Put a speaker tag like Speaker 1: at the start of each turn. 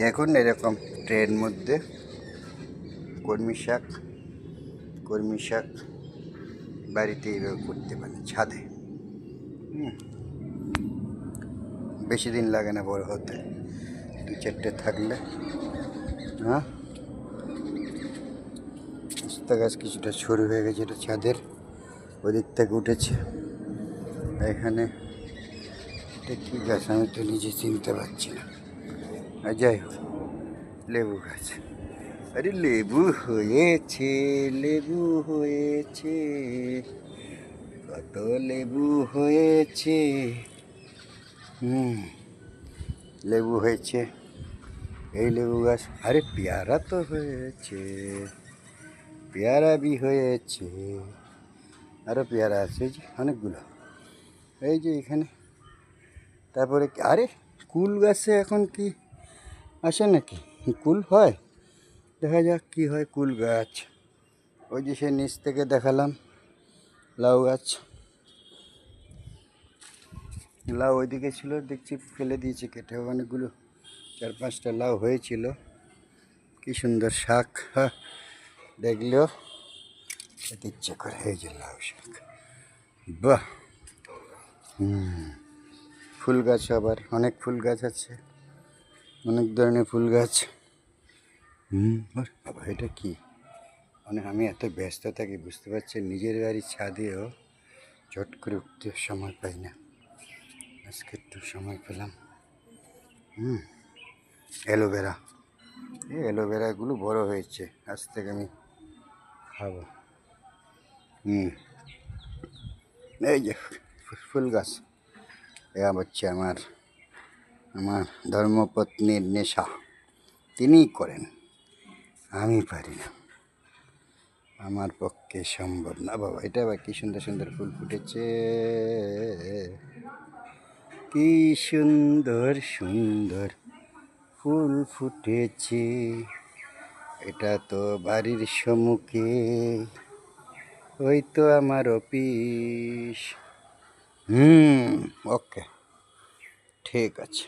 Speaker 1: দেখুন এরকম ট্রের মধ্যে কলমি শাক বাড়িতে এইভাবে করতে পারে ছাদে। বেশি দিন লাগে না বড় হতে, 2-4টে থাকলে। হ্যাঁ, উস্তা গাছ কিছুটা সরু হয়ে গেছে, এটা ছাদের ওদিক থেকে উঠেছে। এখানে এটা কী গাছ আমি তো নিজে চিনতে পারছি না। আর যাই হোক, লেবু গাছ। আরে লেবু হয়েছে, লেবু হয়েছে, কত লেবু হয়েছে। লেবু হয়েছে, এই লেবু গাছ। আরে পেয়ারা তো হয়েছে, পেয়ারা বি হয়েছে, আরও পেয়ারা আছে এই যে অনেকগুলো, এই যে এখানে। তারপরে আরে কুল গাছে এখন কি আসে নাকি? কুল হয়, দেখা যাক কি হয়। কুল গাছ ওই যে সে নিচ থেকে দেখালাম। লাউ গাছ, লাউ ওইদিকে ছিল, দেখছি ফেলে দিয়েছে কেটে। অনেকগুলো 4-5টা লাউ হয়েছিল, কি সুন্দর শাক। হ্যাঁ, দেখলেও খেতে ইচ্ছে করে। এই যে লাউ শাক, বাহ। ফুল গাছ, আবার অনেক ফুল গাছ আছে, অনেক ধরনের ফুল গাছ। বাবা এটা কি? মানে আমি এত ব্যস্ত থাকি, বুঝতে পারছি নিজের বাড়ির ছাদেও চট করে উঠতে সময় পাই না। আজকে একটু সময় পেলাম। অ্যালোভেরা, এই অ্যালোভেরাগুলো বড় হয়েছে, আজ থেকে আমি খাবো। এই যে ফুল গাছ, এরা হচ্ছে আমার আমার ধর্মপত্নীর নেশা, তিনিই করেন, আমি পারি না, আমার পক্ষে সম্ভব না। বাবা এটা আবার কি সুন্দর সুন্দর ফুল ফুটেছে, কি সুন্দর সুন্দর ফুল ফুটেছে। এটা তো বাড়ির সম্মুখে, ওই তো আমার অফিস। ওকে, ঠিক আছে।